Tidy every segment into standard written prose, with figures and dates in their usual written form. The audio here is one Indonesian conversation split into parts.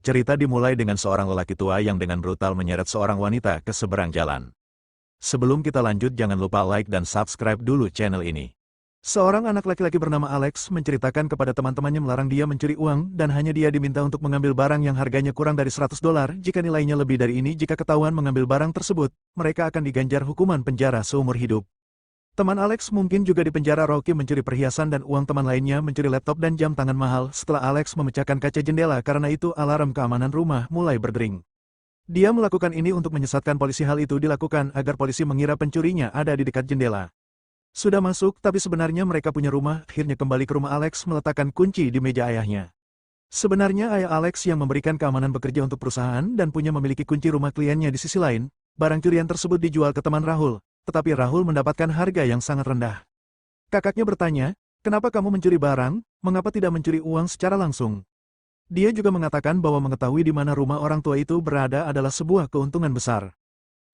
Cerita dimulai dengan seorang lelaki tua yang dengan brutal menyeret seorang wanita ke seberang jalan. Sebelum kita lanjut, jangan lupa like dan subscribe dulu channel ini. Seorang anak laki-laki bernama Alex menceritakan kepada teman-temannya melarang dia mencuri uang dan hanya dia diminta untuk mengambil barang yang harganya kurang dari $100 jika nilainya lebih dari ini. Jika ketahuan mengambil barang tersebut, mereka akan diganjar hukuman penjara seumur hidup. Teman Alex mungkin juga dipenjara. Rocky mencuri perhiasan dan uang, teman lainnya mencuri laptop dan jam tangan mahal. Setelah Alex memecahkan kaca jendela, karena itu alarm keamanan rumah mulai berdering. Dia melakukan ini untuk menyesatkan polisi. Hal itu dilakukan agar polisi mengira pencurinya ada di dekat jendela. Sudah masuk, tapi sebenarnya mereka punya rumah. Akhirnya kembali ke rumah, Alex meletakkan kunci di meja ayahnya. Sebenarnya ayah Alex yang memberikan keamanan bekerja untuk perusahaan dan punya memiliki kunci rumah kliennya. Di sisi lain, barang curian tersebut dijual ke teman Rahul. Tetapi Rahul mendapatkan harga yang sangat rendah. Kakaknya bertanya, kenapa kamu mencuri barang, mengapa tidak mencuri uang secara langsung? Dia juga mengatakan bahwa mengetahui di mana rumah orang tua itu berada adalah sebuah keuntungan besar.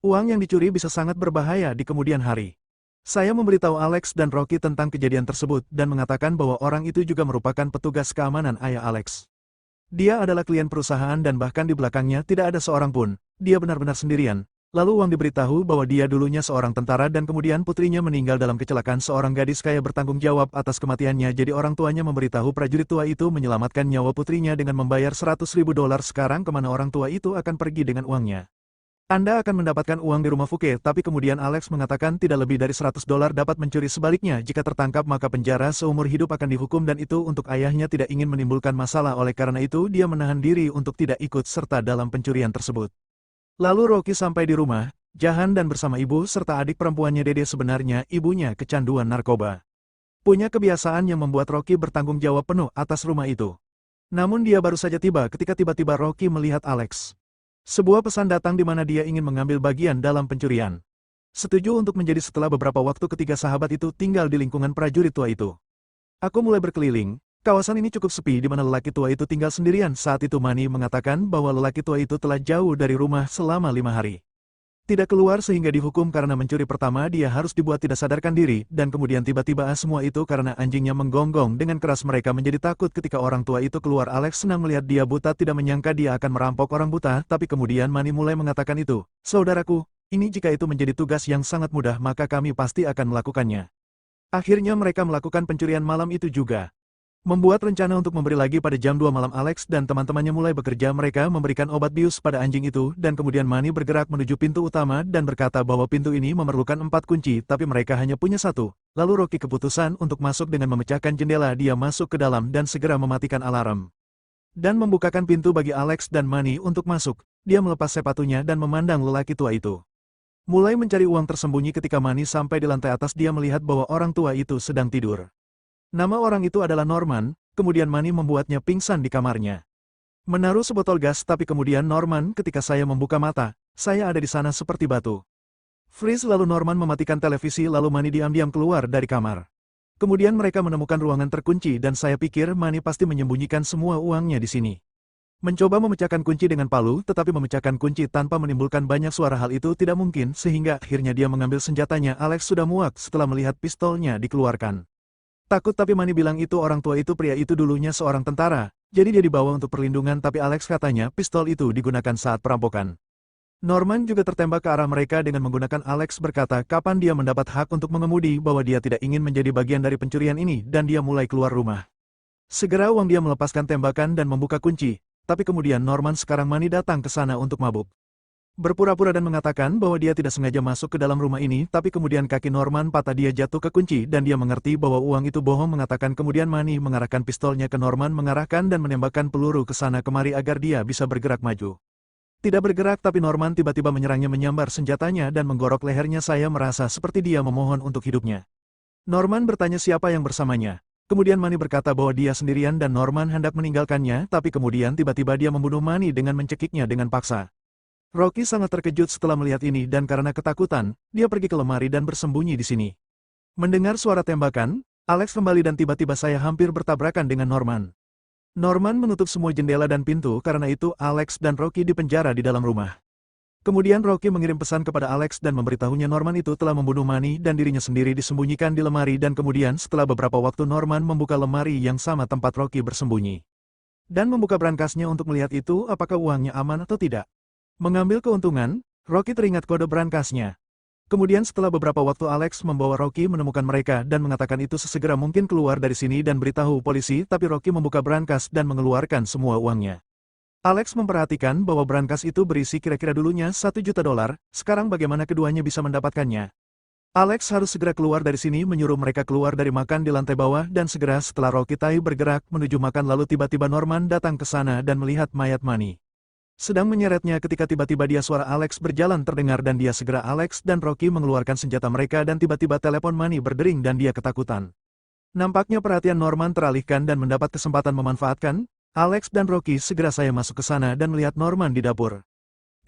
Uang yang dicuri bisa sangat berbahaya di kemudian hari. Saya memberitahu Alex dan Rocky tentang kejadian tersebut dan mengatakan bahwa orang itu juga merupakan petugas keamanan ayah Alex. Dia adalah klien perusahaan dan bahkan di belakangnya tidak ada seorang pun. Dia benar-benar sendirian. Lalu Wang diberitahu bahwa dia dulunya seorang tentara dan kemudian putrinya meninggal dalam kecelakaan. Seorang gadis kaya bertanggung jawab atas kematiannya, jadi orang tuanya memberitahu prajurit tua itu menyelamatkan nyawa putrinya dengan membayar $100.000. Sekarang kemana orang tua itu akan pergi dengan uangnya? Anda akan mendapatkan uang di rumah Fuke, tapi kemudian Alex mengatakan tidak lebih dari $100 dapat mencuri. Sebaliknya, jika tertangkap maka penjara seumur hidup akan dihukum, dan itu untuk ayahnya tidak ingin menimbulkan masalah. Oleh karena itu dia menahan diri untuk tidak ikut serta dalam pencurian tersebut. Lalu Rocky sampai di rumah, Jahan dan bersama ibu serta adik perempuannya Dede. Sebenarnya ibunya kecanduan narkoba. Punya kebiasaan yang membuat Rocky bertanggung jawab penuh atas rumah itu. Namun dia baru saja tiba ketika tiba-tiba Rocky melihat Alex. Sebuah pesan datang di mana dia ingin mengambil bagian dalam pencurian. Setuju untuk menjadi. Setelah beberapa waktu ketiga sahabat itu tinggal di lingkungan prajurit tua itu. Aku mulai berkeliling. Kawasan ini cukup sepi di mana lelaki tua itu tinggal sendirian. Saat itu Mani mengatakan bahwa lelaki tua itu telah jauh dari rumah selama 5 hari. Tidak keluar sehingga dihukum karena mencuri. Pertama dia harus dibuat tidak sadarkan diri, dan kemudian tiba-tiba semua itu karena anjingnya menggonggong dengan keras. Mereka menjadi takut ketika orang tua itu keluar. Alex senang melihat dia buta, tidak menyangka dia akan merampok orang buta, tapi kemudian Mani mulai mengatakan itu. Saudaraku, ini jika itu menjadi tugas yang sangat mudah maka kami pasti akan melakukannya. Akhirnya mereka melakukan pencurian malam itu juga. Membuat rencana untuk memberi lagi pada jam 2 malam. Alex dan teman-temannya mulai bekerja. Mereka memberikan obat bius pada anjing itu dan kemudian Mani bergerak menuju pintu utama dan berkata bahwa pintu ini memerlukan 4 kunci tapi mereka hanya punya 1. Lalu Rocky keputusan untuk masuk dengan memecahkan jendela. Dia masuk ke dalam dan segera mematikan alarm. Dan membukakan pintu bagi Alex dan Mani untuk masuk. Dia melepas sepatunya dan memandang lelaki tua itu. Mulai mencari uang tersembunyi. Ketika Mani sampai di lantai atas dia melihat bahwa orang tua itu sedang tidur. Nama orang itu adalah Norman, kemudian Mani membuatnya pingsan di kamarnya. Menaruh sebotol gas, tapi kemudian Norman, ketika saya membuka mata, saya ada di sana seperti batu. Freeze. Lalu Norman mematikan televisi lalu Mani diam-diam keluar dari kamar. Kemudian mereka menemukan ruangan terkunci dan saya pikir Mani pasti menyembunyikan semua uangnya di sini. Mencoba memecahkan kunci dengan palu, tetapi memecahkan kunci tanpa menimbulkan banyak suara hal itu tidak mungkin sehingga akhirnya dia mengambil senjatanya. Alex sudah muak setelah melihat pistolnya dikeluarkan. Takut, tapi Mani bilang itu orang tua itu pria itu dulunya seorang tentara, jadi dia dibawa untuk perlindungan, tapi Alex katanya pistol itu digunakan saat perampokan. Norman juga tertembak ke arah mereka dengan menggunakan. Alex berkata kapan dia mendapat hak untuk mengemudi, bahwa dia tidak ingin menjadi bagian dari pencurian ini dan dia mulai keluar rumah. Segera Wang dia melepaskan tembakan dan membuka kunci, tapi kemudian Norman sekarang Mani datang ke sana untuk mabuk. Berpura-pura dan mengatakan bahwa dia tidak sengaja masuk ke dalam rumah ini, tapi kemudian kaki Norman patah, dia jatuh ke kunci dan dia mengerti bahwa uang itu bohong. Mengatakan kemudian Mani mengarahkan pistolnya ke Norman, mengarahkan dan menembakkan peluru ke sana kemari agar dia bisa bergerak maju. Tidak bergerak, tapi Norman tiba-tiba menyerangnya, menyambar senjatanya dan menggorok lehernya. Saya merasa seperti dia memohon untuk hidupnya. Norman bertanya siapa yang bersamanya. Kemudian Mani berkata bahwa dia sendirian dan Norman hendak meninggalkannya, tapi kemudian tiba-tiba dia membunuh Mani dengan mencekiknya dengan paksa. Rocky sangat terkejut setelah melihat ini dan karena ketakutan, dia pergi ke lemari dan bersembunyi di sini. Mendengar suara tembakan, Alex kembali dan tiba-tiba saya hampir bertabrakan dengan Norman. Norman menutup semua jendela dan pintu, karena itu Alex dan Rocky dipenjara di dalam rumah. Kemudian Rocky mengirim pesan kepada Alex dan memberitahunya Norman itu telah membunuh Mani dan dirinya sendiri disembunyikan di lemari, dan kemudian setelah beberapa waktu Norman membuka lemari yang sama tempat Rocky bersembunyi. dan membuka brankasnya untuk melihat itu apakah uangnya aman atau tidak. Mengambil keuntungan, Rocky teringat kode brankasnya. Kemudian setelah beberapa waktu Alex membawa Rocky menemukan mereka dan mengatakan itu sesegera mungkin keluar dari sini dan beritahu polisi, tapi Rocky membuka brankas dan mengeluarkan semua uangnya. Alex memperhatikan bahwa brankas itu berisi kira-kira dulunya $1 juta, sekarang bagaimana keduanya bisa mendapatkannya. Alex harus segera keluar dari sini, menyuruh mereka keluar dari makan di lantai bawah dan segera setelah Rocky Tai bergerak menuju makan lalu tiba-tiba Norman datang ke sana dan melihat mayat Manny. Sedang menyeretnya ketika tiba-tiba suara Alex berjalan terdengar dan dia segera Alex dan Rocky mengeluarkan senjata mereka dan tiba-tiba telepon Manny berdering dan dia ketakutan. Nampaknya perhatian Norman teralihkan dan mendapat kesempatan memanfaatkan, Alex dan Rocky segera saya masuk ke sana dan melihat Norman di dapur.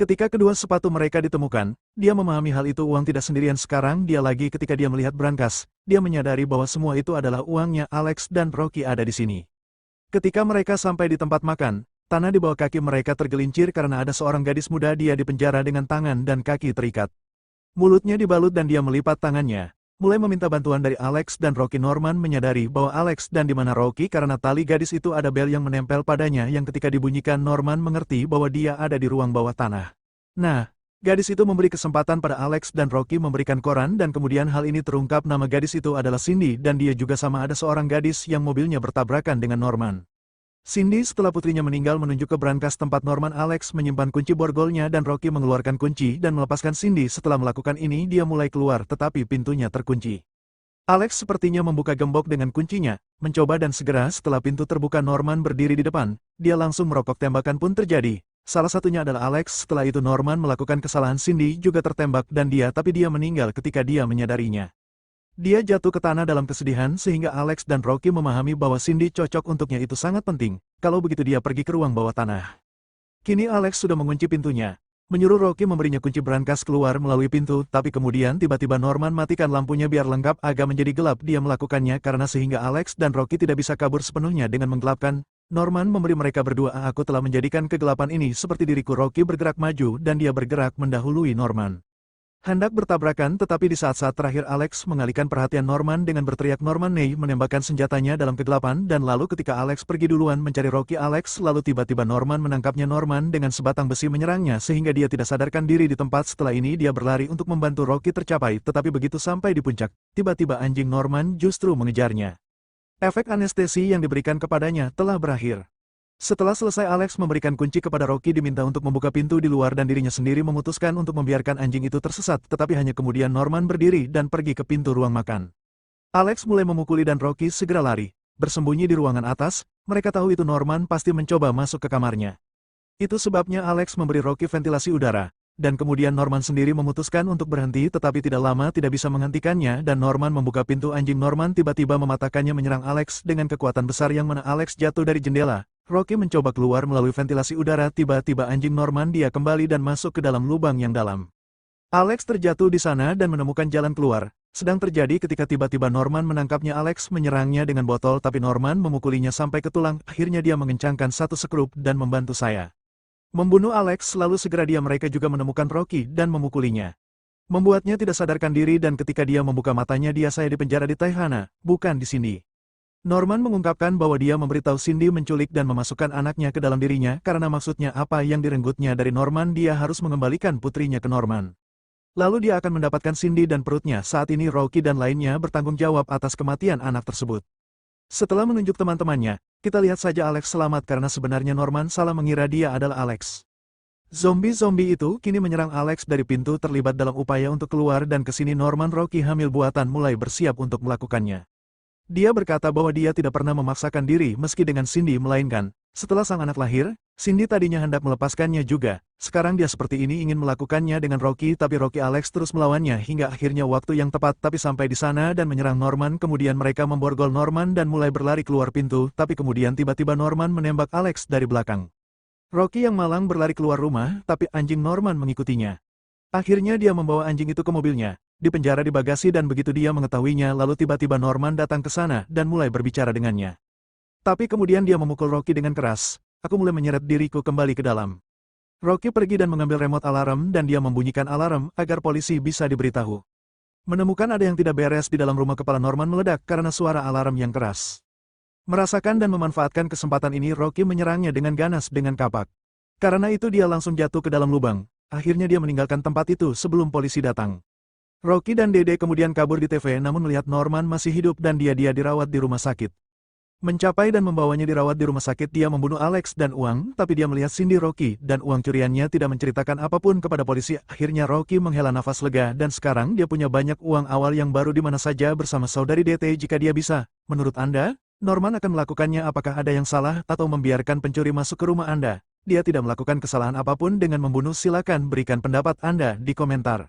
Ketika kedua sepatu mereka ditemukan, dia memahami hal itu uang tidak sendirian sekarang dia lagi ketika dia melihat brankas, dia menyadari bahwa semua itu adalah uangnya Alex dan Rocky ada di sini. Ketika mereka sampai di tempat makan, tanah di bawah kaki mereka tergelincir karena ada seorang gadis muda dia dipenjara dengan tangan dan kaki terikat. Mulutnya dibalut dan dia melipat tangannya, mulai meminta bantuan dari Alex dan Rocky. Norman menyadari bahwa Alex dan di mana Rocky karena tali gadis itu ada bel yang menempel padanya yang ketika dibunyikan Norman mengerti bahwa dia ada di ruang bawah tanah. Nah, gadis itu memberi kesempatan pada Alex dan Rocky memberikan koran dan kemudian hal ini terungkap nama gadis itu adalah Cindy dan dia juga sama ada seorang gadis yang mobilnya bertabrakan dengan Norman. Cindy setelah putrinya meninggal menunjuk ke brankas tempat Norman. Alex menyimpan kunci borgolnya dan Rocky mengeluarkan kunci dan melepaskan Cindy. Setelah melakukan ini dia mulai keluar tetapi pintunya terkunci. Alex sepertinya membuka gembok dengan kuncinya, mencoba dan segera setelah pintu terbuka Norman berdiri di depan, dia langsung merokok tembakan pun terjadi. Salah satunya adalah Alex. Setelah itu Norman melakukan kesalahan, Cindy juga tertembak dan dia meninggal ketika dia menyadarinya. Dia jatuh ke tanah dalam kesedihan sehingga Alex dan Rocky memahami bahwa Cindy cocok untuknya itu sangat penting, kalau begitu dia pergi ke ruang bawah tanah. Kini Alex sudah mengunci pintunya, menyuruh Rocky memberinya kunci brankas keluar melalui pintu, tapi kemudian tiba-tiba Norman matikan lampunya biar lengkap agak menjadi gelap. Dia melakukannya karena sehingga Alex dan Rocky tidak bisa kabur sepenuhnya dengan menggelapkan. Norman memberi mereka berdua, aku telah menjadikan kegelapan ini seperti diriku. Rocky bergerak maju dan dia bergerak mendahului Norman. Hendak bertabrakan tetapi di saat-saat terakhir Alex mengalihkan perhatian Norman dengan berteriak. Norman Ney menembakkan senjatanya dalam kegelapan dan lalu ketika Alex pergi duluan mencari Rocky, Alex lalu tiba-tiba Norman menangkapnya. Norman dengan sebatang besi menyerangnya sehingga dia tidak sadarkan diri di tempat. Setelah ini dia berlari untuk membantu Rocky tercapai tetapi begitu sampai di puncak, tiba-tiba anjing Norman justru mengejarnya. Efek anestesi yang diberikan kepadanya telah berakhir. Setelah selesai Alex memberikan kunci kepada Rocky diminta untuk membuka pintu di luar dan dirinya sendiri memutuskan untuk membiarkan anjing itu tersesat tetapi hanya kemudian Norman berdiri dan pergi ke pintu ruang makan. Alex mulai memukuli dan Rocky segera lari, bersembunyi di ruangan atas, mereka tahu itu Norman pasti mencoba masuk ke kamarnya. Itu sebabnya Alex memberi Rocky ventilasi udara, dan kemudian Norman sendiri memutuskan untuk berhenti tetapi tidak lama tidak bisa menghentikannya dan Norman membuka pintu. Anjing Norman tiba-tiba mematakannya menyerang Alex dengan kekuatan besar yang mana Alex jatuh dari jendela. Rocky mencoba keluar melalui ventilasi udara, tiba-tiba anjing Norman dia kembali dan masuk ke dalam lubang yang dalam. Alex terjatuh di sana dan menemukan jalan keluar. Sedang terjadi ketika tiba-tiba Norman menangkapnya. Alex menyerangnya dengan botol tapi Norman memukulinya sampai ke tulang. Akhirnya dia mengencangkan satu sekrup dan membantu saya membunuh Alex. Lalu segera mereka juga menemukan Rocky dan memukulinya, membuatnya tidak sadarkan diri dan ketika dia membuka matanya saya dipenjara di Taihana, bukan di sini. Norman mengungkapkan bahwa dia memberitahu Cindy menculik dan memasukkan anaknya ke dalam dirinya karena maksudnya apa yang direnggutnya dari Norman, dia harus mengembalikan putrinya ke Norman. Lalu dia akan mendapatkan Cindy dan perutnya. Saat ini Rocky dan lainnya bertanggung jawab atas kematian anak tersebut. Setelah menunjuk teman-temannya, kita lihat saja Alex selamat karena sebenarnya Norman salah mengira dia adalah Alex. Zombie-zombie itu kini menyerang Alex dari pintu terlibat dalam upaya untuk keluar dan kesini Norman. Rocky hamil buatan mulai bersiap untuk melakukannya. Dia berkata bahwa dia tidak pernah memaksakan diri meski dengan Cindy melainkan, setelah sang anak lahir, Cindy tadinya hendak melepaskannya juga, sekarang dia seperti ini ingin melakukannya dengan Rocky tapi Rocky Alex terus melawannya hingga akhirnya waktu yang tepat tapi sampai di sana dan menyerang Norman. Kemudian mereka memborgol Norman dan mulai berlari keluar pintu tapi kemudian tiba-tiba Norman menembak Alex dari belakang. Rocky yang malang berlari keluar rumah tapi anjing Norman mengikutinya. Akhirnya dia membawa anjing itu ke mobilnya, di penjara di bagasi dan begitu dia mengetahuinya lalu tiba-tiba Norman datang ke sana dan mulai berbicara dengannya. Tapi kemudian dia memukul Rocky dengan keras, aku mulai menyeret diriku kembali ke dalam. Rocky pergi dan mengambil remote alarm dan dia membunyikan alarm agar polisi bisa diberitahu. Menemukan ada yang tidak beres di dalam rumah, kepala Norman meledak karena suara alarm yang keras. Merasakan dan memanfaatkan kesempatan ini, Rocky menyerangnya dengan ganas dengan kapak. Karena itu dia langsung jatuh ke dalam lubang. Akhirnya dia meninggalkan tempat itu sebelum polisi datang. Rocky dan Dede kemudian kabur di TV namun melihat Norman masih hidup dan dia dirawat di rumah sakit. Mencapai dan membawanya dirawat di rumah sakit, dia membunuh Alex dan Uang, tapi dia melihat Cindy, Rocky, dan uang curiannya tidak menceritakan apapun kepada polisi. Akhirnya Rocky menghela nafas lega dan sekarang dia punya banyak uang awal yang baru di mana saja bersama saudari DT jika dia bisa. Menurut Anda, Norman akan melakukannya? Apakah ada yang salah atau membiarkan pencuri masuk ke rumah Anda? Dia tidak melakukan kesalahan apapun dengan membunuh. Silakan berikan pendapat Anda di komentar.